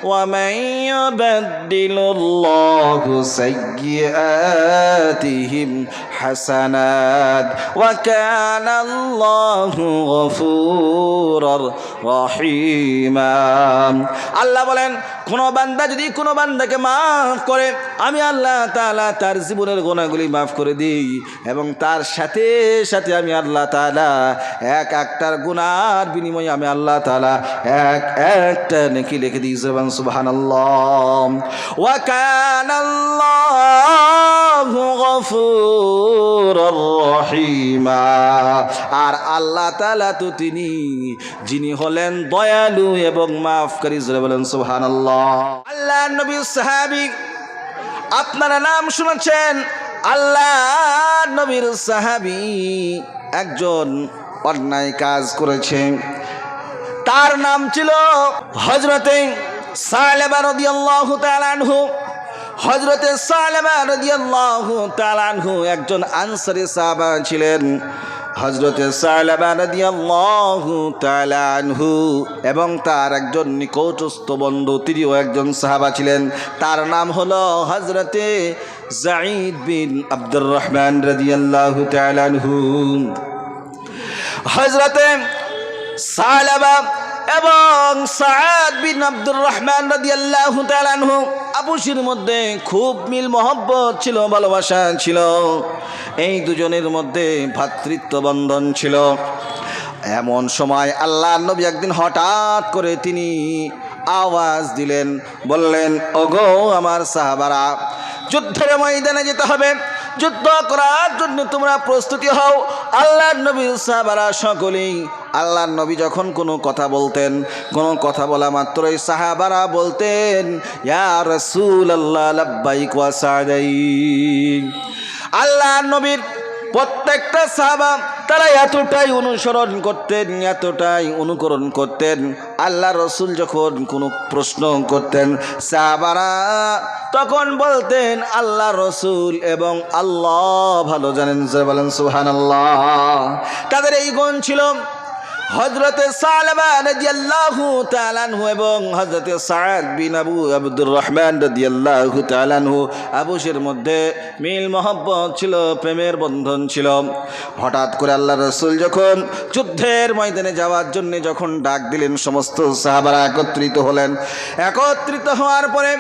ومن يبدل الله سيئاتهم حسنات وكان الله غفورا رحيما আল্লাহ বলেন কোন বান্দা যদি কোন বান্দাকে maaf করে আমি আল্লাহ তাআলা তার জীবনের গুনাহগুলি maaf করে দেই এবং তার সাথে সাথে আমি আল্লাহ তাআলা এক একটার গুনার বিনিময়ে আমি আল্লাহ তাআলা এক একটা নেকি লিখে দিই সুবহানাল্লাহ ওয়া কানাল্লাহু গফুরুর রহিমা আর আল্লাহ তাআলা তো তিনি যিনি হলেন দয়ালু এবং মাফকারী জোরে বলেন সুবহানাল্লাহ আল্লাহ নবী সাহাবী আপনারা নাম শুনেছেন আল্লাহ নবীর সাহাবী একজন অন্যায় কাজ করেছেন তার নাম ছিল হযরতে সালেবা রাদিয়াল্লাহু তাআলা আনহু হযরতে সালেবা রাদিয়াল্লাহু তাআলা আনহু একজন আনসারী সাহাবা ছিলেন হযরতে সালেবা রাদিয়াল্লাহু তাআলা আনহু এবং তার একজন নিকটস্থ বন্ধু তিনিও একজন সাহাবা ছিলেন তার নাম হলো হযরতে যায়েদ বিন আব্দুর রহমান রাদিয়াল্লাহু তাআলা আনহু হযরতে সালেবা এবং সাদ বিন আব্দুর রহমান রাদিয়াল্লাহু তাআলা আনহু আপুসির মধ্যে খুব মিল মহব্বত ছিল ভালোবাসা ছিল এই দুজনের মধ্যে ভ্রাতৃত্ব বন্ধন ছিল এমন সময় আল্লাহর নবী একদিন হঠাৎ করে তিনি আওয়াজ দিলেন বললেন ওগো আমার সাহাবারা যুদ্ধের ময়দানে যেতে হবে যুদ্ধ করার জন্য তোমরা প্রস্তুতি হও আল্লাহর নবীর সাহাবারা সকলেই আল্লাহর নবী যখন কোনো কথা বলতেন কোনো কথা বলা মাত্রই সাহাবারা বলতেন ইয়া রাসূলুল্লাহ লাব্বাইক ওয়া সাদাইক আল্লাহর নবীর প্রত্যেকটা সাহাবা তারা এতটাই অনুসরণ করতেন এতটাই অনুকরণ করতেন আল্লাহ রসুল যখন কোনো প্রশ্ন করতেন সাহাবারা তখন বলতেন আল্লাহ রসুল এবং আল্লাহ ভালো জানেন বলেন সুবহানাল্লাহ তাদের এই গুণ ছিল হযরতে সালেবা রাদিয়াল্লাহু তাআলা আনহু এবং হযরতে সাদ বিন আব্দুর রহমান রাদিয়াল্লাহু তাআলা আনহু আবুসের মধ্যে মিল মহব্বত ছিল প্রেমের বন্ধন ছিল হঠাৎ করে আল্লাহ রাসূল যখন যুদ্ধের ময়দানে যাওয়ার জন্য যখন ডাক দিলেন সমস্ত সাহাবারা একত্রিত হলেন একত্রিত হওয়ার পরে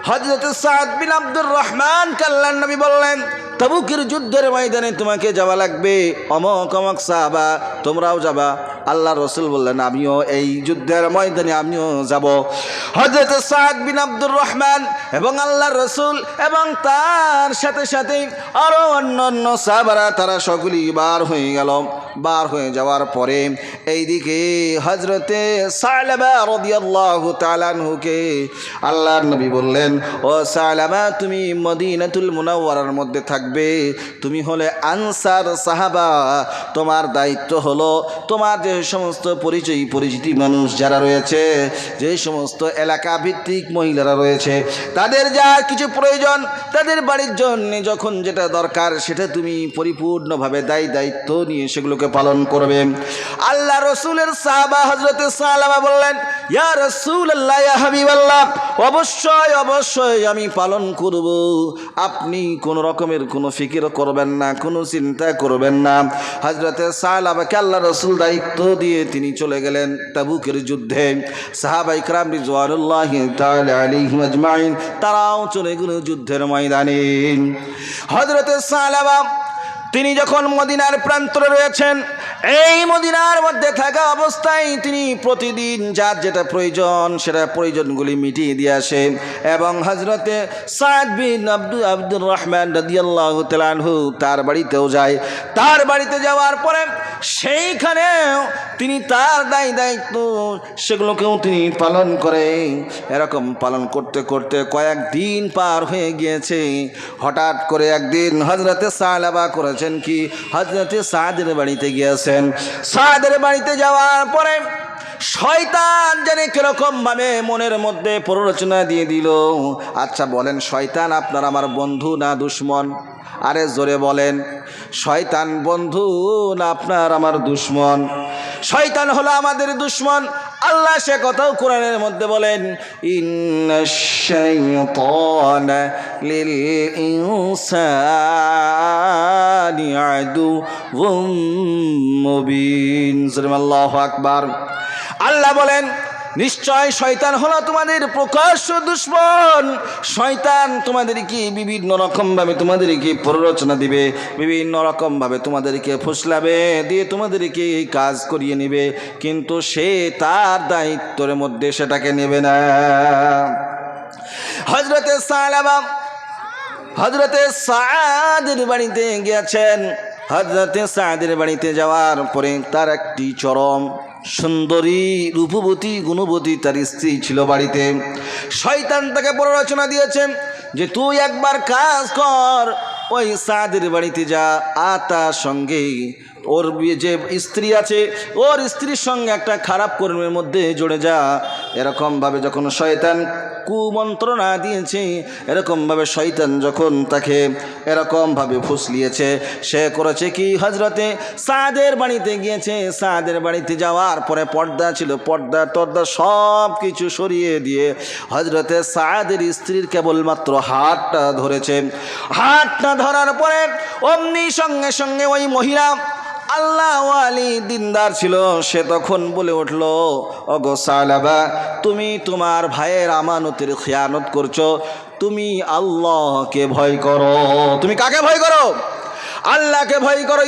হযরতে সাদ বিন আব্দুর রহমান আল্লাহর নবী বললেন তাবুকের যুদ্ধের ময়দানে তোমাকে যাওয়া লাগবে অমক অমক সাহাবা তোমরাও যাবা আল্লাহ রসুল বললেন আমিও এই যুদ্ধের ময়দানে আমিও যাব হযরত সাদ বিন আব্দুর রহমান এবং আল্লাহ রসুল এবং তার সাথে সাথে আরও অন্যান্য সাহাবারা তারা সকলেই বার হয়ে গেল বার হয়ে যাওয়ার পরে এইদিকে হযরতে সালেবা রাদিয়াল্লাহু তাআলা আনহুকে আল্লাহর নবী বললেন ও সালেবা তুমি মদিনাতুল মুনাওয়ারার মধ্যে থাকবে তুমি হলে আনসার সাহাবা তোমার দায়িত্ব হলো তোমার যে সমস্ত পরিচয় পরিচিতি মানুষ যারা রয়েছে যে সমস্ত এলাকা ভিত্তিক মহিলারা রয়েছে তাদের যা কিছু প্রয়োজন তাদের বাড়ির জন্য যখন যেটা দরকার সেটা তুমি পরিপূর্ণভাবে দায়িত্ব নিয়ে সেগুলোকে পালন করবে আল্লাহ রসুলের সাহাবা হযরতে সালেবা বললেন ইয়া রাসূলুল্লাহ ইয়া হাবিবাল্লাহ অবশ্যই অবশ্যই আমি পালন করব আপনি কোন রকমের কোনো ফিকির করবেন না কোনো চিন্তা করবেন না হযরতে সালেবাকে আল্লাহ রসুল দায়িত্ব দিয়ে তিনি চলে গেলেন তাবুকের যুদ্ধে সাহাবায়ে কেরাম রিজওয়ানুল্লাহি তাআলা আলাইহিম আজমাইন তারাও চলে গেল যুদ্ধের ময়দানে হযরতে সালেবা তিনি যখন মদিনার প্রান্তরে রয়েছেন এই মদিনার মধ্যে থাকা অবস্থায় তিনি প্রতিদিন যার যেটা প্রয়োজন সেটা প্রয়োজনগুলি মিটিয়ে দিয়ে আসেন এবং হযরতে সাদ বিন আব্দুর রহমান রাদিয়াল্লাহু তাআলা আনহু তার বাড়িতেও যায় তার বাড়িতে যাওয়ার পরে সেইখানেও তিনি তার দায়িত্ব সেগুলোকেও তিনি পালন করেন এরকম পালন করতে করতে কয়েকদিন পার হয়ে গিয়েছে হঠাৎ করে একদিন হযরতে সালেবা করেছেন কি হযরতে সাদের বাড়িতে গিয়েছেন সাদের বাড়িতে যাওয়ার পরে শয়তান জানে কিরকম ভাবে মনের মধ্যে প্ররোচনা দিয়ে দিল। আচ্ছা বলেন, শয়তান আপনার আমার বন্ধু না দুশ্মন? আরে জোরে বলেন, শয়তান বন্ধু না আপনার আমার দুশ্মন? শয়তান হলো আমাদের দুশ্মন। আল্লাহ সে কথাও কোরআনের মধ্যে বলেন, ইন্নাশ শাইতানা লিল ইনসানি আদুউম মুবিন। আল্লাহু আকবার। আল্লাহ বলেন, নিশ্চয় শয়তান হলো তোমাদের প্রকাশ্য দুশ্মন। শয়তান তোমাদেরকে বিভিন্ন রকমভাবে তোমাদেরকে প্ররোচনা দিবে, বিভিন্ন রকমভাবে তোমাদেরকে ফুসলাবে, দিয়ে তোমাদেরকে এই কাজ করিয়ে নেবে, কিন্তু সে তার দায়িত্বের মধ্যে সেটাকে নেবে না। হযরতে সাআদের বাড়িতে গিয়েছেন। হযরতে সাআদের বাড়িতে যাওয়ার পরে তার একটি চরম সুন্দরী রূপবতী গুণবতী তার স্ত্রী ছিল বাড়িতে। শয়তান তাকে প্ররোচনা দিয়েছেন যে তুই একবার কাজ কর, ওই সাআদের বাড়িতে যা, আর তার সঙ্গে ওর যে স্ত্রী আছে ওর স্ত্রীর সঙ্গে একটা খারাপ কর্মের মধ্যে জড়ে যা। এরকমভাবে যখন শয়তান কুমন্ত্রণা দিয়েছে, এরকমভাবে শয়তান যখন তাকে এরকমভাবে ফুসলিয়েছে, সে করেছে কি, হযরতে সাদের বাড়িতে গিয়েছে। সাদের বাড়িতে যাওয়ার পরে পর্দা ছিল, পর্দা সব কিছু সরিয়ে দিয়ে হযরতে সাদের স্ত্রীর কেবলমাত্র হাতটা ধরেছে। হাতটা ধরার পরে অমনি সঙ্গে সঙ্গে ওই মহিলা আল্লাহ ওয়ালি দিনদার ছিল, সে তখন বলে উঠল, ওগো সালাবা, তুমি তোমার ভাইয়ের আমানতের খেয়ানত করছো, তুমি আল্লাহকে ভয় করো। তুমি কাকে ভয় করো? আল্লাহকে ভয় করো।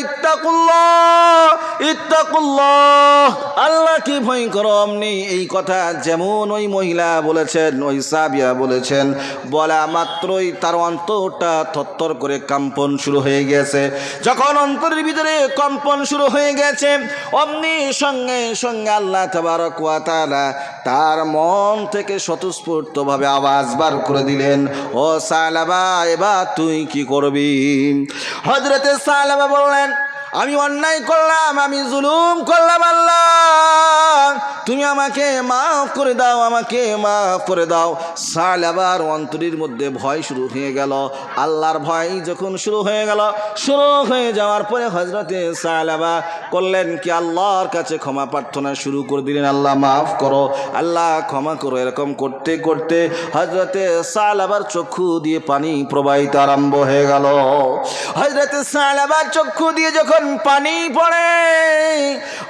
ইত্তাকুল্লাহ, আল্লাহকে ভয় করো। অমনি এই কথা যেমন ওই মহিলা বলেছেন, ওই সাবিয়া বলেছেন, বলা মাত্রই তার অন্তরটা থরথর করে কম্পন শুরু হয়ে গেছে। যখন অন্তরের ভিতরে কম্পন শুরু হয়ে গেছে, অমনি সঙ্গে সঙ্গে আল্লাহ তাবারক ওয়া তাআলা তার মন থেকে স্বতঃস্ফূর্তভাবে আওয়াজ বার করে দিলেন, ও সালাবা, এবার তুই কি করবি? হযরতে সালাবা বললেন, আমি অন্যায় করলাম, আমি জুলুম করলাম, আল্লাহ তুমি আমাকে মাফ করে দাও, আমাকে মাফ করে দাও। সালাবার অন্তরের মধ্যে ভয় শুরু হয়ে গেল। আল্লাহর ভয় যখন শুরু হয়ে গেল, শুরু হয়ে যাওয়ার পরে হযরতে সালাবা করলেন কি, আল্লাহর কাছে ক্ষমা প্রার্থনা শুরু করে দিলেন, আল্লাহ মাফ করো, আল্লাহ ক্ষমা করো। এরকম করতে করতে হযরতে সালাবার চক্ষু দিয়ে পানি প্রবাহিত আরম্ভ হয়ে গেল। হযরতে সালাবার চক্ষু দিয়ে যখন পানি পড়ে,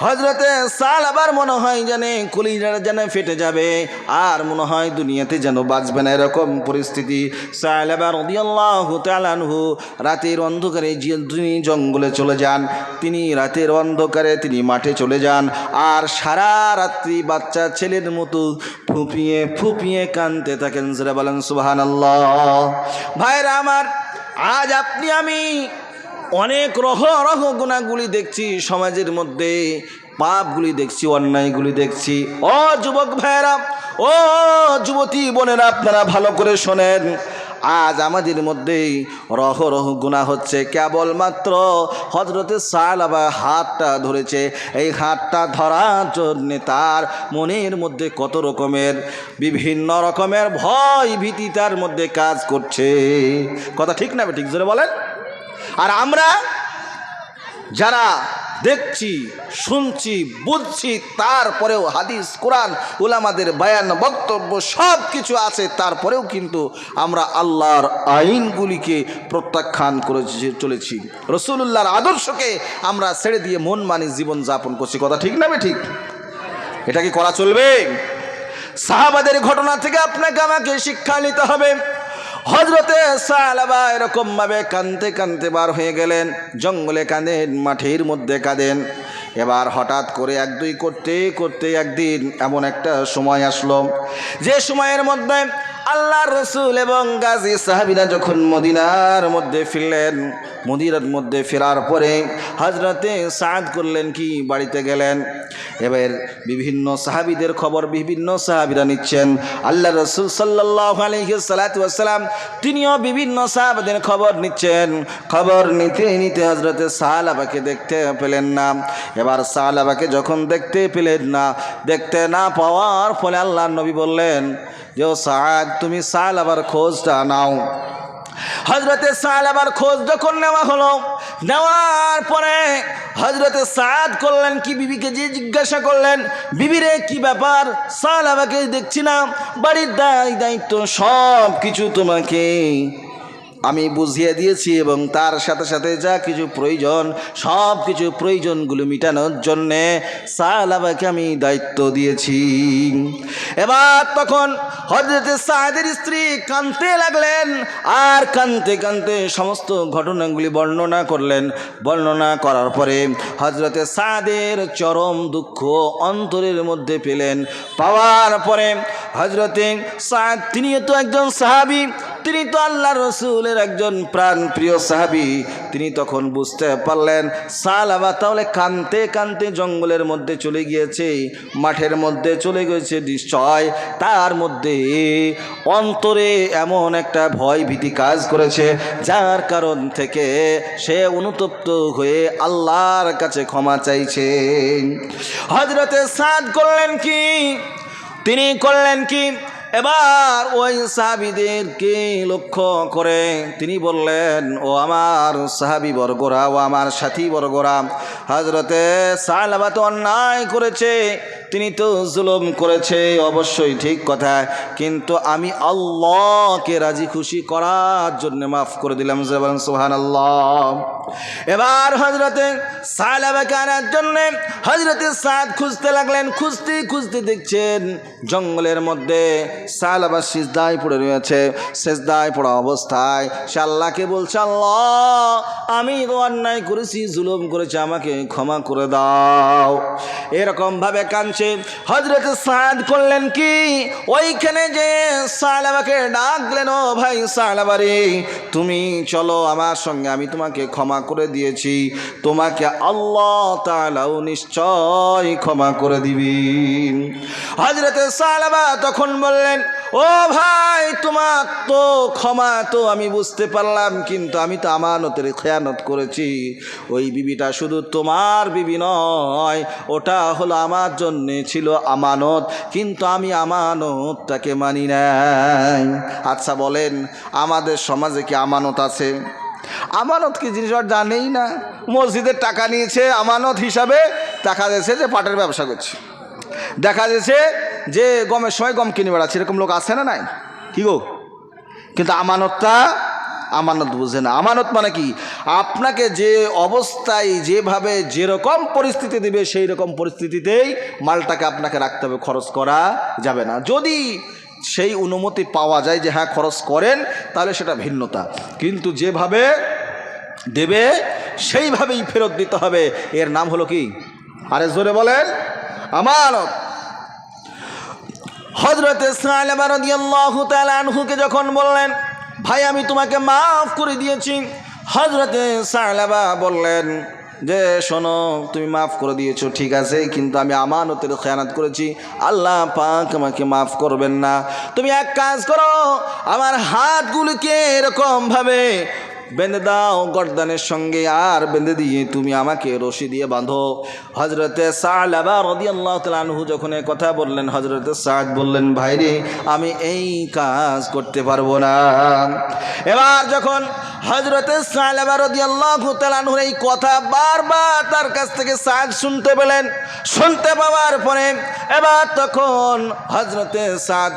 হযরতে সালাবার মনে হয় যেন কলিজাটা যেন ফেটে যাবে, আর মনে হয় দুনিয়াতে যেন বাঁচবে না, এরকম পরিস্থিতি। সালাবা রাদিয়াল্লাহু তাআলা আনহু রাতের অন্ধকারে তিনি জঙ্গলে চলে যান, তিনি রাতের অন্ধকারে তিনি মাঠে চলে যান, আর সারা রাত্রি বাচ্চা ছেলের মতো ফুপিয়ে ফুপিয়ে কাঁদতে থাকেন। যারা বলেন সুবহানাল্লাহ। ভাইরা আমার, আজ আপনি আমি অনেক রহ গুনাহগুলি দেখছি সমাজের মধ্যে, পাপগুলি দেখছি, অন্যায়গুলি দেখছি। ও যুবক ভাইয়েরা, ও যুবতী বোনেরা, আপনারা ভালো করে শোনেন। আজ আমাদের মধ্যে রহ গুনাহ হচ্ছে। কেবলমাত্র হযরতে সালাবা হাতটা ধরেছে, এই হাতটা ধরার জন্য তার মনের মধ্যে কত রকমের বিভিন্ন রকমের ভয় ভীতি তার মধ্যে কাজ করছে। কথা ঠিক না ঠিক? জোরে বলেন। আর আমরা যারা দেখছি, শুনছি, বুঝছি, তারপরেও হাদিস, কোরআন, উলামাদের বায়ান, বক্তব্য সব কিছু আছে, তারপরেও কিন্তু আমরা আল্লাহর আইনগুলিকে প্রত্যাখ্যান করে চলেছি। রাসূলুল্লাহর আদর্শকে আমরা ছেড়ে দিয়ে মন মানি জীবন যাপন করছি। কথা ঠিক না ঠিক? এটা কি করা চলবে? সাহাবাদের ঘটনা থেকে আপনাকে আমাকে শিক্ষা নিতে হবে। হযরতে সালাবা এরকমভাবে কাঁদতে কাঁদতে বার হয়ে গেলেন, জঙ্গলে কাঁদেন, মাঠের মধ্যে কাঁদেন। এবার হঠাৎ করে এক দুই করতে করতে একদিন এমন একটা সময় আসলো, যে সময়ের মধ্যে আল্লাহর রাসূল এবং গাজী সাহাবীরা যখন মদিনার মধ্যে ফিরলেন, মদিনার মধ্যে ফেরার পরে হযরতে সাদ করলেন কি বাড়িতে গেলেন। এবার বিভিন্ন সাহাবীদের খবর বিভিন্ন সাহাবীরা নিচ্ছেন। আল্লাহ রাসূল সাল্লাল্লাহু আলাইহি ওয়াসাল্লাম তিনিও বিভিন্ন সাহাবাদের খবর নিচ্ছেন। খবর নিতে নিতে হযরতে সাহাবাকে দেখতে পেলেন না। এবার সাহাবাকে যখন দেখতে পেলেন না, দেখতে না পাওয়ার ফলে আল্লাহর নবী বললেন যে ও সাদ, তুমি সাহাবার খোঁজটা নাও। হযরতে সাহাবার খোঁজ যখন নেওয়া হলো, নেওয়ার পরে হযরতে সাদ করলেন কি বিবিকে যে জিজ্ঞাসা করলেন, বিবিরে কি ব্যাপার, সাহাবাকে দেখছি না, বাড়ির দায়িত্ব সব কিছু তোমাকে আমি বুঝিয়ে দিয়েছি এবং তার সাথে সাথে যা কিছু প্রয়োজন সব কিছু প্রয়োজনগুলো মেটানোর জন্যে সাহাবাকে আমি দায়িত্ব দিয়েছি। এবার তখন হযরতে সাদের স্ত্রী কাঁদতে লাগলেন, আর কাঁদতে কাঁদতে সমস্ত ঘটনাগুলি বর্ণনা করলেন। বর্ণনা করার পরে হযরতে সাদের চরম দুঃখ অন্তরের মধ্যে পেলেন। পাওয়ার পরে হযরতে সাদ, তিনি তো একজন সাহাবী, তিনি তো আল্লাহর রাসূলের একজন প্রাণ প্রিয় সাহাবী, তিনি তখন বুঝতে পারলেন সাহাবা তাহলে কাঁদতে কাঁদতে জঙ্গলের মধ্যে চলে গিয়েছে, মাঠের মধ্যে চলে গেছে, নিশ্চয় তার মধ্যে অন্তরে এমন একটা ভয় ভীতি কাজ করেছে যার কারণ থেকে সে অনুতপ্ত হয়ে আল্লাহর কাছে ক্ষমা চাইছে। হযরতে সাদ করলেন কি, তিনি করলেন কি, এবার ওই সাহাবীদেরকে লক্ষ্য করে তিনি বললেন, ও আমার সাহাবী বর্গরা, ও আমার সাথী বর্গরা, হযরতে সাহাবা তো অন্যায় করেছে, তিনি তো জুলুম করেছে, অবশ্যই ঠিক কথা, কিন্তু আমি আল্লাহকে রাজি খুশি করার জন্য মাফ করে দিলাম, সুবহানাল্লাহ। এবার হযরতে সাহাবাকে আনার জন্য হযরতে সাদ খুঁজতে লাগলেন। খুঁজতে খুঁজতে দেখছেন জঙ্গলের মধ্যে সাহাবা সিজদায় পড়ে রয়েছে। সিজদায় পড়া অবস্থায় সে আল্লাহকে বলছে, আল্লাহ আমি তো অন্যায় করেছি, জুলুম করেছি, আমাকে ক্ষমা করে দাও। এরকমভাবে কাঁদছে। হযরতে সাদ করলেন কি, ওইখানে যে সাহাবাকে ডাকলেন, ও ভাই সাহাবা রে, তুমি চলো আমার সঙ্গে, আমি তোমাকে ক্ষমা করে দিয়েছি, তোমাকে আল্লাহ তাআলাও নিশ্চয় ক্ষমা করে দিবেন। হযরতে সাহাবা তখন বললেন, ও ভাই তোমার তো ক্ষমা তো আমি বুঝতে পারলাম, কিন্তু আমি তো আমানতের খেয়ানত করেছি। ওই বিবিটা শুধু তোমার বিবি নয়, ওটা হলো আমার জন্যে ছিল আমানত, কিন্তু আমি আমানতটাকে মানি নাই। আচ্ছা বলেন, আমাদের সমাজে কি আমানত আছে? আমানত কি জিনিস আর জানেই না। মসজিদের টাকা নিয়েছে আমানত হিসাবে, দেখা যাচ্ছে যে পাটের ব্যবসা করছে, দেখা যাচ্ছে যে গমের সময় গম কিনে বেড়াচ্ছে, এরকম লোক আছে না নাই? কি গো, কিন্তু আমানতটা আমানত বুঝে না। আমানত মানে কি, আপনাকে যে অবস্থায় যেভাবে যেরকম পরিস্থিতি দিবে সেই রকম পরিস্থিতিতেই মালটাকে আপনাকে রাখতে হবে, খরচ করা যাবে না। যদি সেই অনুমতি পাওয়া যায় যে হ্যাঁ খরচ করেন, তাহলে সেটা ভিন্নতা, কিন্তু যেভাবে দেবে সেইভাবেই ফেরত দিতে হবে। এর নাম হলো কি? আরে জোরে বলেন, আমানত। হযরতে সালেবা রাদিয়াল্লাহু তাআলা আনহুকে যখন বললেন, ভাই আমি তোমাকে মাফ করে দিয়েছি, হযরতে সালেবা বললেন যে শোনো, তুমি মাফ করে দিয়েছো ঠিক আছে, কিন্তু আমি আমানতের খেয়ানত করেছি, আল্লাহ পাক আমাকে মাফ করবেন না। তুমি এক কাজ করো, আমার হাতগুলিকে এরকমভাবে বেঁধে দাও গর্দানের সঙ্গে, আর বেঁধে দিয়ে তুমি আমাকে রশি দিয়ে বাঁধো। হযরতে সালেবা রাদিয়াল্লাহু তাআলা আনহু যখন এই কথা বললেন, হযরতে সাদ বললেন, ভাইরে আমি এই কাজ করতে পারবো না। এবার যখন হযরতে সালেবা রাদিয়াল্লাহু তাআলা আনহুর এই কথা বারবার তার কাছ থেকে সাদ শুনতে পেলেন, শুনতে পাওয়ার পরে এবার তখন হযরতে সাদ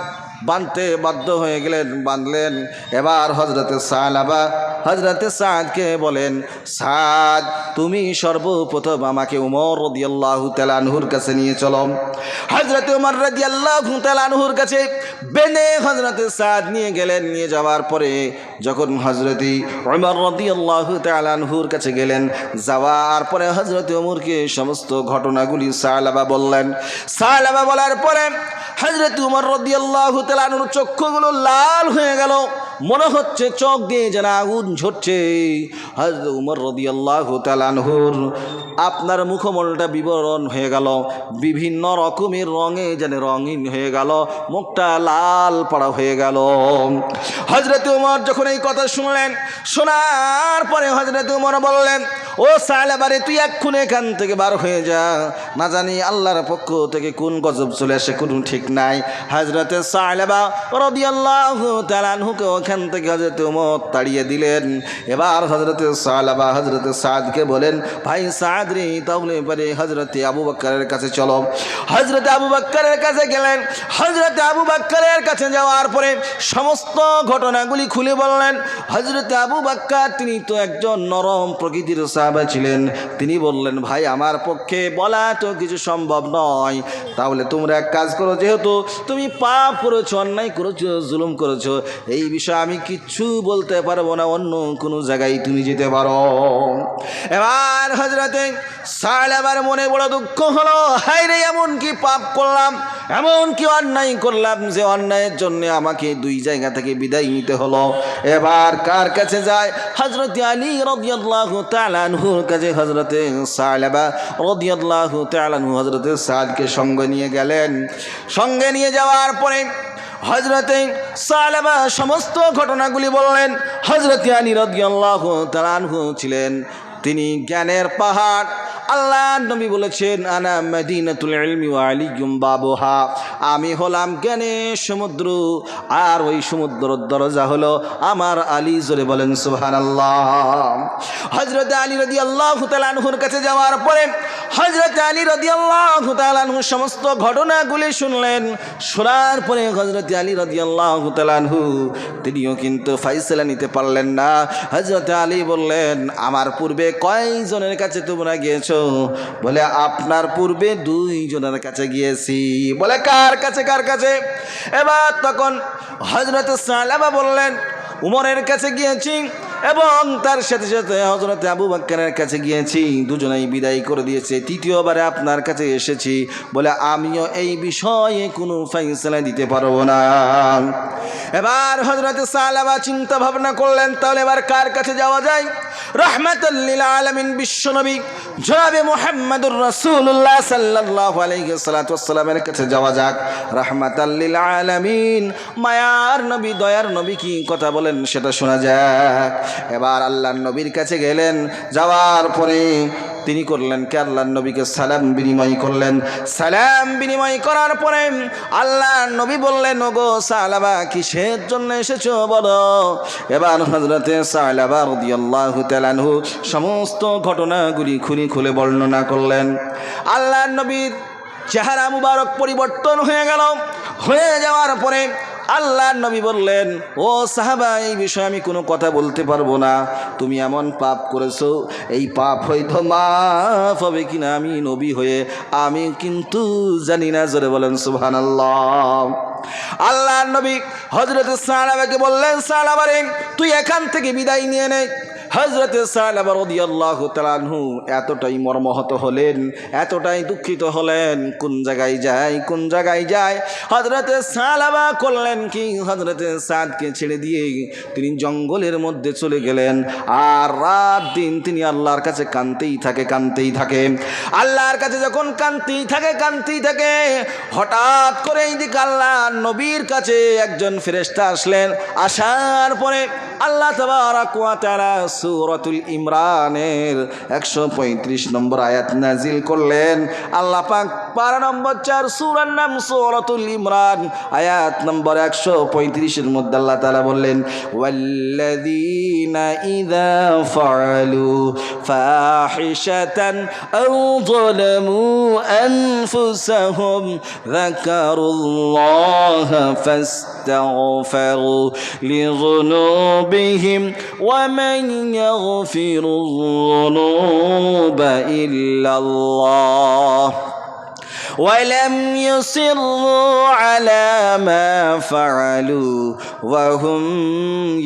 বাঁধতে বাধ্য হয়ে গেলেন, বাঁধলেন। এবার হযরতে সালেবা হযরতে সাদকে বলেন, সাদ তুমি সর্বপ্রথম আমাকে উমর রাদিয়াল্লাহু তাআলা আনহুর কাছে নিয়ে চলো। হযরতে উমর রাদিয়াল্লাহু তাআলা আনহুর কাছে বেনে হযরতে সাদ নিয়ে গেলেন। নিয়ে যাওয়ার পরে যখন হযরতে উমর রাদিয়াল্লাহু তাআলা আনহুর কাছে গেলেন, যাওয়ার পরে হযরতে উমরকে সমস্ত ঘটনাগুলি সালাবা বললেন। সালাবা বলার পরে হযরতে উমর রাদিয়াল্লাহু তাআলা আনহুর চক্ষুগুলো লাল হয়ে গেল, মনে হচ্ছে চোখ দিয়ে যেন আগুন ঝরছে। হযরত উমর রাদিয়াল্লাহু তাআলা আনহুর আপনার মুখমণ্ডলটা বিবরণ হয়ে গেল, বিভিন্ন রকমের রঙে যেন রঙিন হয়ে গেল, মুখটা লাল পাড়া হয়ে গেল। হযরত উমর যখন এই কথা শুনলেন, শোনার পরে হযরত উমর বললেন, ও সালাবারে তুই এক্ষুনি এখান থেকে বার হয়ে যা, না জানি আল্লাহর পক্ষ থেকে কোন গজব চলে আসে কোনো ঠিক নাই। হযরতে সালাবা রাদিয়াল্লাহু তাআলা আনহুকে ওখান থেকে হযরত উমর তাড়িয়ে দিলেন। এবার হযরতে সালাবা হযরতে সাদকে বলেন, ভাই সাদ রে, তাহলে পরে হযরতে আবু বকরের কাছে চলো। হযরতে আবু বকরের কাছে গেলেন। হযরতে আবু বকরের কাছে যাওয়ার পরে সমস্ত ঘটনাগুলি খুলে বললেন। হযরতে আবু বকর তিনি তো একজন নরম প্রকৃতির সাহাবা ছিলেন। তিনি বললেন, ভাই আমার পক্ষে বলা তো কিছু সম্ভব নয়, তাহলে তোমরা এক কাজ করো, যেহেতু তুমি পাপ করেছো, অন্যায় করেছো, জুলুম করেছো, এই বিষয়ে আমি কিচ্ছু বলতে পারবো না, অন্য কোনো জায়গায় তুমি যেতে পারো। এবার হযরতে সালাবার মনে বড় দুঃখ হলো, হায় রে, এমন কি পাপ করলাম, এমন কি অন্যায় করলাম যে অন্যায়ের জন্য আমাকে দুই জায়গা থেকে বিদায় নিতে হলো। এবার কার কাছে যায়? হযরতে আলী রাদিয়াল্লাহু তাআলা আনহুর কাছে হযরতে সালাবা রাদিয়াল্লাহু তাআলা আনহু হযরতে সাদকে সঙ্গে নিয়ে গেলেন। সঙ্গে নিয়ে যাওয়ার পরে হযরতে সালাবা সমস্ত ঘটনাগুলি বললেন। হযরতে আলী রাদিয়াল্লাহু তাআলা আনহু ছিলেন তিনি জ্ঞানের পাহাড়। আল্লাহ নবী বলেছেন, আনা মদিনাতুল ইলমি ওয়া আলিয়্যুম বাবুহা, আমি হলাম জ্ঞানের সমুদ্র, আর ওই সমুদ্রের দরজা হলো আমার আলী। জোরে বলেন সুবহানাল্লাহ। হযরত আলী রাদিয়াল্লাহু তাআলা আনহুর কাছে যাওয়ার পরে হযরত আলী রাদিয়াল্লাহু তাআলা আনহু সমস্ত ঘটনাগুলি শুনলেন। শোনার পরে হযরত আলী রাদিয়াল্লাহু তাআলা আনহু তিনিও কিন্তু ফয়সালা নিতে পারলেন না। হযরত আলী বললেন, আমার পূর্বে কয়জনের কাছে তোমরা গিয়েছো? বলে, আপনার পূর্বে 2 জনের কাছে গিয়েছি। বলে, কার কাছে কার কাছে? এবার তখন হযরত সালাবা বললেন, উমরের কাছে গিয়েছি এবং তার সাথে সাথে হযরত আবু বকরের কাছে গিয়েছি, দুজনেই বিদায় করে দিয়েছে, তৃতীয়বারে আপনার কাছে এসেছি। বলে, আমিও এই বিষয়ে কোনো ফয়সালা দিতে পারবো না। এবার হযরত সালাবা চিন্তা ভাবনা করলেন, তাহলে এবার কার কাছে যাওয়া যায়? রাহমাতাল লিল আলামিন বিশ্বনবী জনাবে মুহাম্মদুর রাসূলুল্লাহ সাল্লাল্লাহু আলাইহি ওয়াসাল্লামের কাছে যাওয়া যাক। রাহমাতাল লিল আলামিন, মায়ার নবী, দয়ার নবী কি কথা বলেন সেটা শোনা যাক। এবার আল্লাহর নবীর কাছে গেলেন। যাওয়ার পরে তিনি করলেন কি, আল্লাহর নবীকে সালাম বিনিময় করলেন। সালাম বিনিময় করার পরে আল্লাহর নবী বললেন, ওগো সালাবা, কিসের জন্য এসেছো বলো। এবার হযরতে সালাবা রাদিয়াল্লাহু তাআলা আনহু সমস্ত ঘটনাগুলি খুলে বর্ণনা করলেন। আল্লাহর নবীর চেহারা মুবারক পরিবর্তন হয়ে গেল। হয়ে যাওয়ার পরে আল্লাহর নবী বললেন, ও সাহাবা, এই বিষয়ে আমি কোনো কথা বলতে পারবো না। তুমি এমন পাপ করেছো, এই পাপ হয়তো মাফ হবে কিনা আমি নবী হয়ে আমি কিন্তু জানি না। জোরে বলেন সুবহানাল্লাহ। আল্লাহর নবী হযরত সালাবাকে বললেন, সালাবা রে, তুই এখান থেকে বিদায় নিয়ে নে। হযরত সালাবা রাদিয়াল্লাহু তাআলা আনহু এতটাই মর্মাহত হলেন, এতটাই দুঃখিত হলেন, কোন জায়গায় যায় কোন জায়গায় যায়। হযরত সালাবা করলেন কি, হযরত সাদকে ছেড়ে দিয়ে তিনি জঙ্গলের মধ্যে চলে গেলেন। আর রাত দিন তিনি আল্লাহর কাছে কাঁদতেই থাকে। আল্লাহর কাছে যখন কাঁদতেই থাকে, হঠাৎ করে এইদিকে আল্লাহর নবীর কাছে একজন ফেরেশতা আসলেন। আসার পরে আল্লাহ তাবারক ওয়া তাআলা সূরাতুল ইমরানের 135 নম্বর আয়াত নাজিল করলেন। আল্লাহ পাক পারা নম্বর 4 সূরার নাম সূরাতুল ইমরান আয়াত নম্বর 135 এর মধ্যে আল্লাহ তাআলা বললেন ওয়াল্লাযীনা ইযা ফাআলু ফাহিশাতান আও যালামু আনফুসাহুম যাকারুল্লাহা ফাস্তাগফিরু লিযুনুবিহিম ওয়া মান ইয়াগফিরুয যুনুবা ইল্লাল্লাহ ولم يصروا على ما فعلوا وهم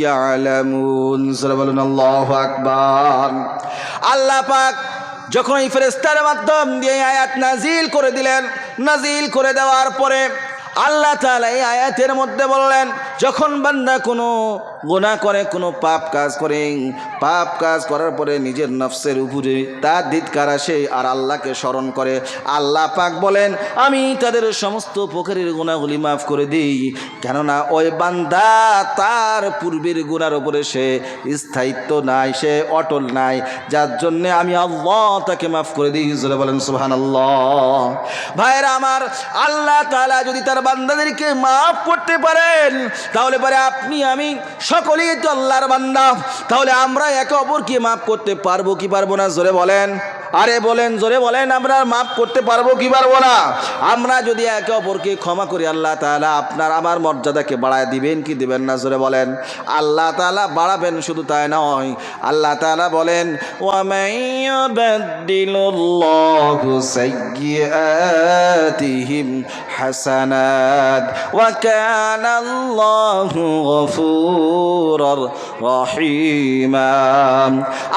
يعلمون বলুন আল্লাহু আকবার। আল্লাহ পাক যখন এই ফেরেশতার মাধ্যম দিয়ে আয়াত নাজিল করে দিলেন, নাজিল করে দেওয়ার পরে আল্লাহ তাআলা এই আয়াতের মধ্যে বললেন যখন বান্দা কোনো গুনাহ করে, কোনো পাপ কাজ করে, পাপ কাজ করার পরে নিজের নফসের উপরে তার ধিক্কার আসে আর আল্লাহকে স্মরণ করে, আল্লাহ পাক বলেন আমি তাদের সমস্ত প্রকারের গুনাহগুলি মাফ করে দিই, কেননা ওই বান্দা তার পূর্বের গুনার উপরে সে স্থায়িত্ব নাই, সে অটল নাই, যার জন্যে আমি আল্লাহ তাকে মাফ করে দিই। জোরে বলেন সুবহানাল্লাহ। ভাইরা আমার, আল্লাহ তাআলা যদি তার বান্দাদেরকে মাফ করতে পারেন তাহলে পরে আপনি আমি সকলেই তো আল্লাহর বান্দা, তাহলে আমরা একে অপরকে মাফ করতে পারবো কি পারবো না? জোরে বলেন, আরে বলেন, জোরে বলেন, আমরা মাফ করতে পারবো কি পারবো না? আমরা যদি একে অপরকে ক্ষমা করি আল্লাহ তাআলা আপনার আমার মর্যাদাকে বাড়ায় দিবেন কি দিবেন না? জোরে বলেন, আল্লাহ তাআলা বাড়াবেন। শুধু তাই নয়, আল্লাহ তাআলা বলেন ওয়া মান ইউবাদদিলুল্লাহু সাইয়্যাতিহিম হাসানাত ওয়া কানাল্লাহু গফুরুর রহিমা।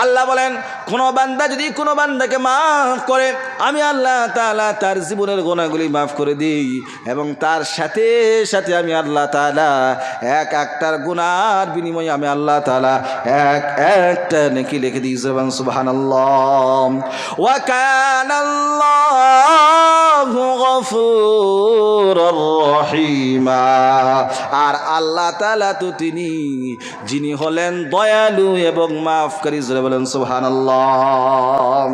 আল্লাহ বলেন কোন বান্দা যদি কোনো বান্দাকে মাফ করে আমি আল্লাহ তাআলা তার জীবনের গুনাহগুলি মাফ করে দিই এবং তার সাথে সাথে আমি আল্লাহ তাআলা এক একটার গুনার বিনিময়ে আমি আল্লাহ তাআলা এক একটা নেকি লিখে দিই। সুবহানাল্লাহ। ওয়া কানাল্লাহু গফুরুর রহিমা। আর আল্লাহ তাআলা তো তিনি যিনি হলেন দয়ালু এবং মাফকারী। জোরে বলেন সুবহানাল্লাহ।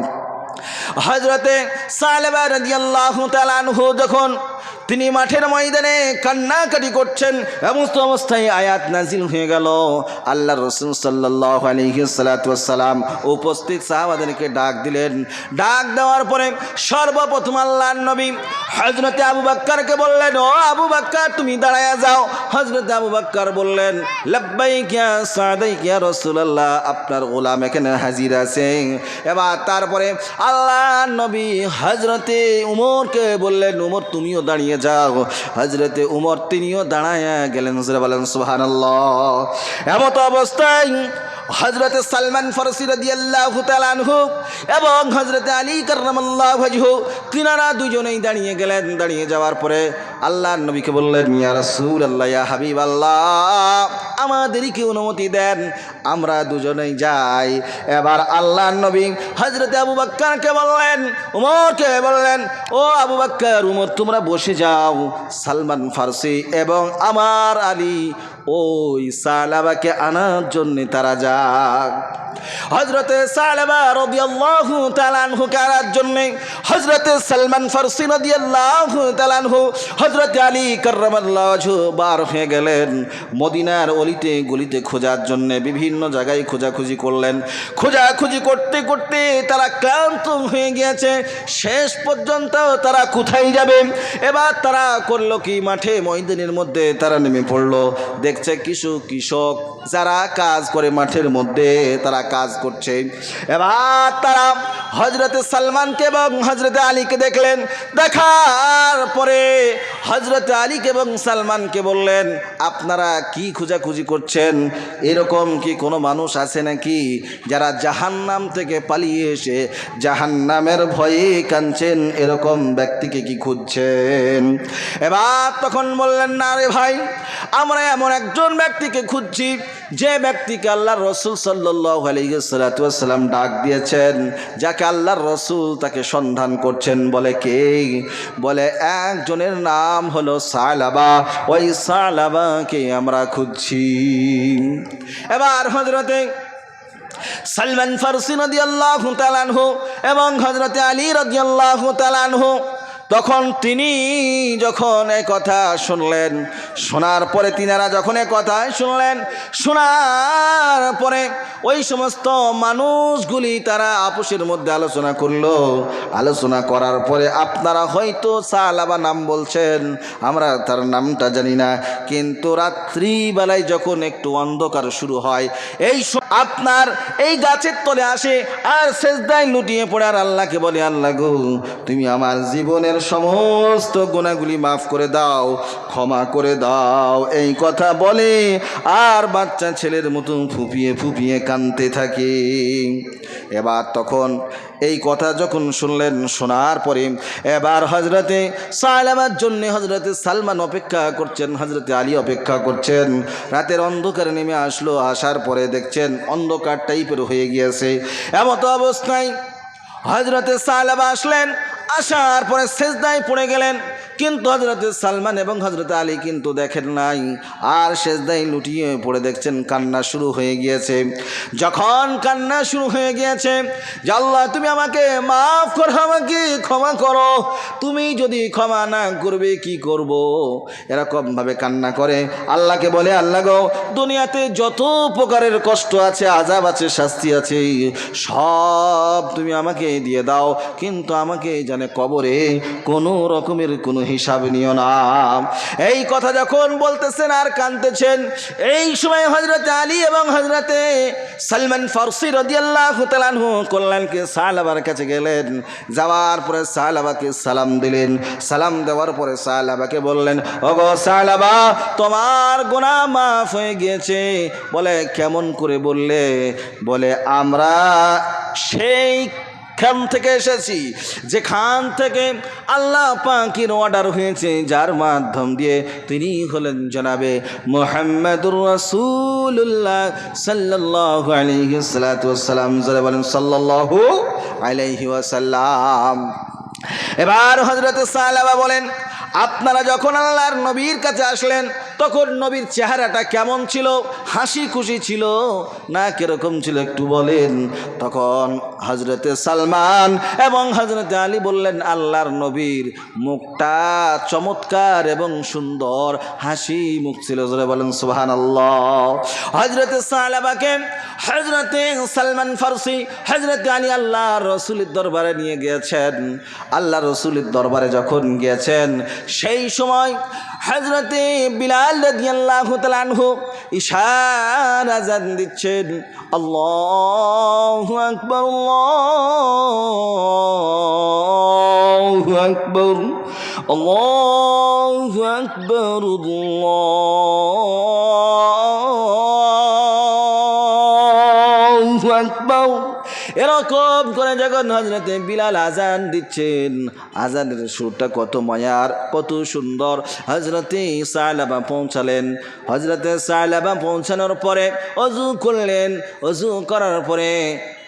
হযরতে সালেবা রাদিয়াল্লাহু তাআলা আনহু যখন তিনি মাঠের ময়দানে কান্নাকাটি করছেন, এমন অবস্থায় আয়াত নাজিল হয়ে গেল। আল্লাহর রাসূল সাল্লাল্লাহু আলাইহি ওয়াসাল্লাম উপস্থিত সাহাবাদেরকে ডাক দিলেন। ডাক দেওয়ার পরে সর্বপ্রথম আল্লাহর নবী হযরতে আবু বকরকে বললেন ও আবু বকর তুমি দাঁড়ায়া যাও। হযরতে আবু বকর বললেন লাব্বাইক ইয়া সাদাইক ইয়া রাসূলুল্লাহ, আপনার গোলাম এখানে হাজির আছে। এবার তারপরে আল্লাহর নবী হযরতে উমরকে বললেন উমর তুমিও দাঁড়িয়ে যাও। হযরতে উমর তিনিও দাঁড়ায়া গেলেন। বলেন সুবহানাল্লাহ। এমত অবস্থায় হযরতে সালমান ফারসি রাদিয়াল্লাহু তাআলা আনহু এবং হযরতে আলী কাররামাল্লাহু ওয়াজহু তিনারা দুজনেই দাঁড়িয়ে গেলেন। দাঁড়িয়ে যাওয়ার পরে আল্লাহর নবীকে বললেন ইয়া রাসূলুল্লাহ, ইয়া হাবিবাল্লাহ, আমাদেরকে অনুমতি দেন, আমরা দুজনেই যাই। এবার আল্লাহর নবী হযরতে আবু বকরকে বললেন, উমরকে বললেন ও আবু বকর উমর তোমরা বসে যাও, সালমান ফারসি এবং আমার আলী ওই সালাবাকে আনার জন্য তারা যাক। হযরতে সালাবা রাদিয়াল্লাহু তাআলা আনহু কারার জন্য হযরতে সালমান ফারসি রাদিয়াল্লাহু তাআলা আনহু হযরতে আলী কাররামাল্লাহু ওয়াজহু বার হয়ে গেলেন মদিনার অলিতে গলিতে খোঁজার জন্য। বিভিন্ন জায়গায় খোঁজাখুঁজি করলেন। খোঁজাখুঁজি করতে করতে তারা ক্লান্ত হয়ে গিয়েছে। শেষ পর্যন্ত তারা কোথায় যাবে? এবার তারা করলো কি, মাঠে ময়দানের মধ্যে তারা নেমে পড়লো। দেখছে কিছু কৃষক যারা কাজ করে মাঠের মধ্যে তারা কাজ করছে। এবার তারা হযরতে সালমানকে এবং হযরতে আলীকে দেখলেন। দেখার পরে হযরতে আলীকে এবং সালমানকে বললেন আপনারা কি খোঁজাখুঁজি করছেন? এরকম কি কোনো মানুষ আছে নাকি যারা জাহান্নাম থেকে পালিয়ে এসে জাহান্নামের ভয়ে কাঁদছেন? এরকম ব্যক্তিকে কি খুঁজছেন? এবার তখন বললেন না রে ভাই, আমরা এমন একজন ব্যক্তিকে খুঁজছি যে ব্যক্তিকে আল্লাহর রাসূল সাল্লাল্লাহু আলাইহি ওয়াসাল্লাম ডাক দিয়েছেন, যাকে আল্লাহর রাসূল তাকে সন্ধান করছেন। বলে কে? বলে একজনের নাম হলো সালাবা, ওই সালাবাকে আমরা খুঁজছি। এবার হযরতে সালমান ফারসি রাদিয়াল্লাহু তাআলা আনহু এবং হযরতে আলী রাদিয়াল্লাহু তাআলা আনহু তখন তিনি যখন এই কথা শুনলেন, শোনার পরে তিনারা যখন এই কথা শুনলেন, শোনার পরে ওই সমস্ত মানুষগুলি তারা আপোষের মধ্যে আলোচনা করলো। আলোচনা করার পরে আপনারা হয়তো সালাবা নাম বলছেন, আমরা তার নামটা জানি না, কিন্তু রাত্রিবেলায় যখন একটু অন্ধকার শুরু হয়, এই আপনার এই গাছের তলে আসে আর সেজদায় লুটিয়ে পড়ে আর আল্লাহকে বলে, আল্লাহ গো, তুমি আমার জীবনের সমস্ত গুনাহগুলি মাফ করে দাও, ক্ষমা করে দাও, এই কথা বলে আর বাচ্চা ছেলের মতো ফুপিয়ে ফুপিয়ে কাঁদতে থাকে। এবার তখন এই কথা যখন শুনলেন, শোনার পরে এবার হজরতে সালাবার জন্য হজরতে সালমান অপেক্ষা করছেন, হজরতে আলী অপেক্ষা করছেন। রাতের অন্ধকার নেমে আসলো, আসার পরে দেখছেন অন্ধকার টাইপের হয়ে গিয়েছে। এমতো অবস্থায় হজরতে সালাবা আসলেন, আসার পরে সেজদায় পড়ে গেলেন, কিন্তু হজরতে সালমান এবং হজরতে আলী কিন্তু দেখেন নাই, আর সেজদায় লুটিয়ে পড়ে দেখছেন কান্না শুরু হয়ে গিয়েছে। যখন কান্না শুরু হয়ে গিয়েছে যে আল্লাহ তুমি আমাকে মাফ করো, আমাকে ক্ষমা করো, তুমি যদি ক্ষমা না করবে কি করব, এরকমভাবে কান্না করে আল্লাহকে বলে, আল্লাহ গো, দুনিয়াতে যত প্রকারের কষ্ট আছে, আযাব আছে, শাস্তি আছে, সব তুমি আমাকে দিয়ে দাও, কিন্তু আমাকে জানে কবরে কোনো রকমের কোনো হিসাব নিও না। এই কথা যখন বলতেছেন আর কাঁদতেছেন, এই সময় হজরতে আলী এবং হজরতে সালমান ফারসি রাদিয়াল্লাহু তাআলা আনহু কল্যাণকে সালাবার কাছে গেলেন। যাওয়ার পরে সালাবাকে সালাম দিলেন। সালাম দেওয়ার পরে সালাবাকে বললেন, ওগো সালাবা, তোমার গুনাহ মাফ হয়ে গিয়েছে। বলে কেমন করে বললে? বলে আমরা সেই খান থেকে এসেছি যেখান থেকে আল্লাহ পাকের অর্ডার হয়েছে, যার মাধ্যম দিয়ে তিনি হলেন জনাবে মুহাম্মাদুর রাসূলুল্লাহ সাল্লাল্লাহু আলাইহি ওয়াসাল্লাম। যারা বলেন সাল্লাল্লাহু আলাইহি ওয়াসাল্লাম। এবার হযরতে সালাবা বলেন, আপনারা যখন আল্লাহর নবীর কাছে আসলেন তখন নবীর চেহারাটা কেমন ছিল? হাসি খুশি ছিল না কিরকম ছিল একটু বলেন? তখন হজরতে সালমান এবং হজরতে আলী বললেন, আল্লাহর নবীর মুখটা চমৎকার এবং সুন্দর হাসি মুখ ছিল। জোরে বলেন সুবহানাল্লাহ। হজরতে সালাবাকে হজরতে সালমান ফারসি হজরতে আলী আল্লাহর রসুলের দরবারে নিয়ে গিয়েছেন। আল্লাহ রসুলের দরবারে যখন গিয়েছেন, সেই সময় হজরতে বিলাল রাদিয়াল্লাহু তাআলা আনহু ইশারা আযান দিচ্ছেন, আল্লাহু আকবার, আল্লাহু আকবার, আল্লাহু আকবার, আল্লাহু আকবার। এরকম করে যখন হজরতে বিলাল আজান দিচ্ছেন, আজানের সুরটা কত মায়ার, কত সুন্দর। হজরতে সালাবা পৌঁছালেন। হজরতে সালাবা পৌঁছানোর পরে অজু করলেন। অজু করার পরে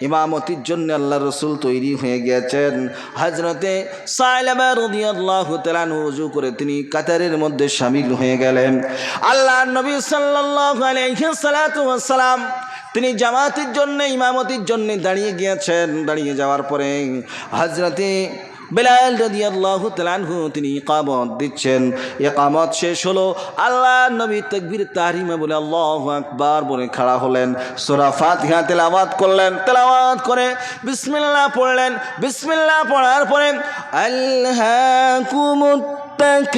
ইমামতির জন্য আল্লাহ রসুল তৈরি হয়ে গিয়েছেন। হজরতে সালাবা রাদিয়াল্লাহু তাআলা অজু করে তিনি কাতারের মধ্যে শামিল হয়ে গেলেন। আল্লাহ নবী সাল্লাল্লাহু আলাইহি ওয়াসাল্লাম তিনি জামাতের জন্য, ইমামতির জন্য দাঁড়িয়ে গিয়েছেন। দাঁড়িয়ে যাওয়ার পরে হজরতে বিলাল রাদিয়াল্লাহু তাআলা আনহু তিনি ইকামত দিচ্ছেন। ইকামত শেষ হলো, আল্লাহ নবী তাকবীর তাহরিমা বলে আল্লাহু আকবার বলে খাড়া হলেন। সূরা ফাতিহা তেলাওয়াত করলেন। তেলাওয়াত করে বিসমিল্লাহ পড়লেন। বিসমিল্লাহ পড়ার পরে আল্লাহকুমুত তাকাসুর,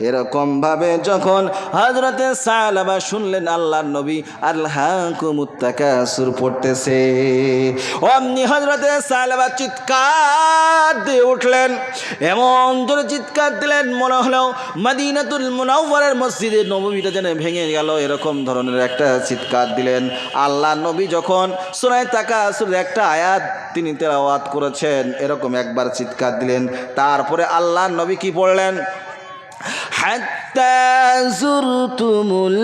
এরকম ভাবে যখন হযরতে সালাবা শুনলেন আল্লাহর নবী আল্লাহকুমুত তাকাসুর পড়তেছে, অমনি হযরতে সালাবা চিৎকার দিয়ে উঠলেন। এমন জোরে চিৎকার দিলেন মনে হলো মদিনাতুল মুনাওয়ারার মসজিদে নববীটা যেন ভেঙে গেল, এরকম ধরনের একটা চিৎকার দিলেন। আল্লাহর নবী যখন সূরা তাকাসুর একটা আয়াত তিনি তেলাওয়াত করেছেন, এরকম একবার চিৎকার দিলেন। তারপরে আল্লাহর নবী কি পড়লেন? হাত্তা যুরতুমুল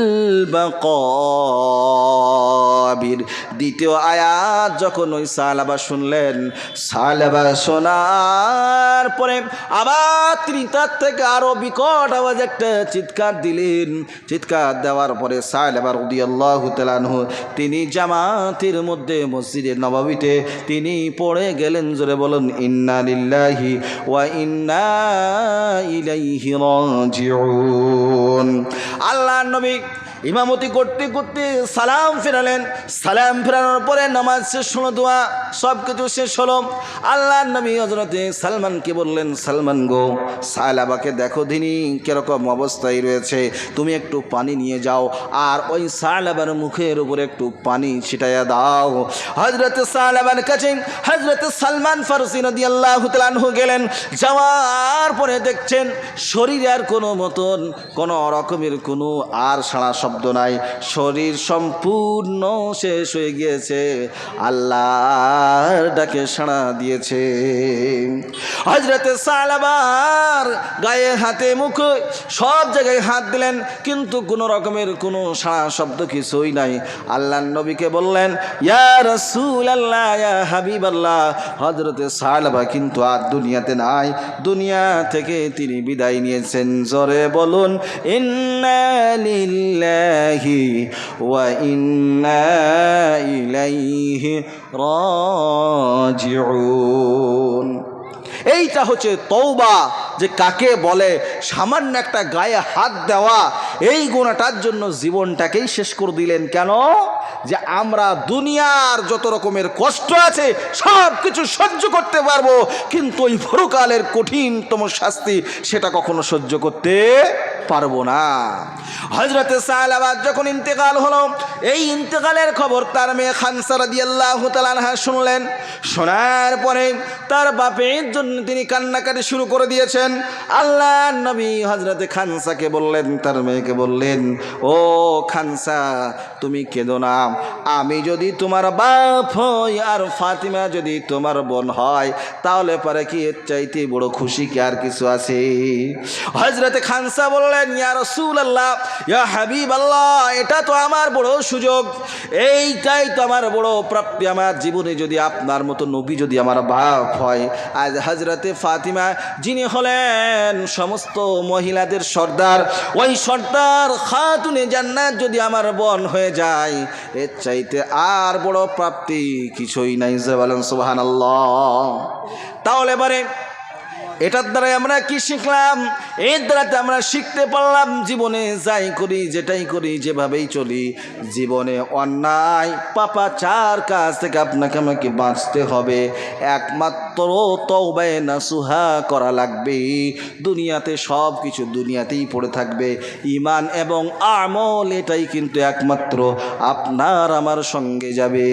বাকাবির, দ্বিতীয় আয়াত যখন ওই সালাবা শুনলেন, সালাবা শোনার পরে আবার তিনি তার থেকে আরো বিকট আওয়াজ একটা চিৎকার দিলেন। চিৎকার দেওয়ার পরে সালাবা রাদিয়াল্লাহু তাআলা আনহু তিনি জামাতের মধ্যে মসজিদে নববীতে তিনি পড়ে গেলেন। জোরে বলুন ইন্না লিল্লাহি ওয়া ইন্না ইলাইহি রাজিউন। আল্লাহর নবী ইমামতি করতে করতে সালাম ফেরালেন। সালাম ফেরানোর পরে নামাজ শেষ হলো, দোয়া সব কিছু শেষ হলো। আল্লাহর নবী হযরতে সালমানকে বললেন, সালমান গো, সালাবাকে দেখো দিনী কিরকম অবস্থায় রয়েছে, তুমি একটু পানি নিয়ে যাও আর ওই সালাবার মুখের উপরে একটু পানি ছিটাইয়া দাও। হযরতে সালাবার কাছে হযরতে সালমান ফারসি রাদিয়াল্লাহু তাআলা আনহু গেলেন। যাওয়ার পরে দেখছেন শরীরে আর কোনো মতন কোনো রকমের কোনো আর সারা শব্দ নাই, শরীর সম্পূর্ণ শেষ হয়ে গিয়েছে, আল্লাহর ডাকে সাড়া দিয়েছে। হযরতে সালাবার গায়ে হাতে মুখে সব জায়গায় হাত দিলেন, কিন্তু কোনো রকমের কোনো সাড়া শব্দ কিছুই নাই। আল্লাহর নবীকে বললেন, ইয়া রাসূলুল্লাহ, ইয়া হাবিবাল্লাহ, হযরতে সালাবা কিন্তু আর দুনিয়াতে নাই, দুনিয়া থেকে তিনি বিদায় নিয়েছেন। জোরে বলুন ইন্না লিল্লাহি ওয়া ইন্না ইলাইহি রাজিউন। এইটা হচ্ছে তওবা, যে কাকে বলে সামান্য একটা গায়ে হাত দেওয়া, এই গুণাটার জন্য জীবনটাকেই শেষ করে দিলেন। কেন? যে আমরা দুনিয়ার যত রকমের কষ্ট আছে সব কিছু সহ্য করতে পারবো, কিন্তু ওই পরকালের কঠিনতম শাস্তি সেটা কখনো সহ্য করতে পারবো না। হযরতে সালাবা যখন ইন্তেকাল হলো, এই ইন্তেকালের খবর তার মেয়ে খানসা রাদিয়াল্লাহু তাআলা আনহা শুনলেন। শোনার পরে তার বাপের জন্য তিনি কান্নাকাটি শুরু করে দিয়েছেন। আল্লাহর নবী হযরতে খানসাকে বললেন, তার মেয়েকে বললেন, ও খানসা, তুমি কেঁদো না, আমি যদি তোমার বাপ হই আর ফাতিমা যদি তোমার বোন হয়, তাহলে পরে কি এর চাইতে বড় খুশি কি আর কিছু আছে? হযরতে খানসা বললেন, ইয়া রাসূলুল্লাহ, ইয়া হাবিবাল্লাহ, এটা তো আমার বড় সুযোগ, এইটাই তো আমার বড় প্রাপ্তি আমার জীবনে, যদি আপনার মতো নবী যদি আমার বাপ হয়। আজ হযরতে ফাতিমা যিনি হলেন সমস্ত মহিলাদের সর্দার, ওই সর্দার খাতুনে জান্নাত যদি আমার বোন হয়ে যায়, এর চাইতে আর বড় প্রাপ্তি কিছুই নাই। বলেন সুবহানাল্লাহ। তাহলে এবারে এটার দ্বারাই আমরা কি শিখলাম? এর দ্বারাতে আমরা শিখতে পারলাম জীবনে যাই করি, যেটাই করি, যেভাবেই চলি, জীবনে অন্যায় পাপাচার কাজ থেকে আপনাকে আমাকে বাঁচতে হবে। একমাত্র তওবায়ে নাসুহা করা লাগবে। দুনিয়াতে সব কিছু দুনিয়াতেই পড়ে থাকবে, ঈমান এবং আমল এটাই কিন্তু একমাত্র আপনার আমার সঙ্গে যাবে।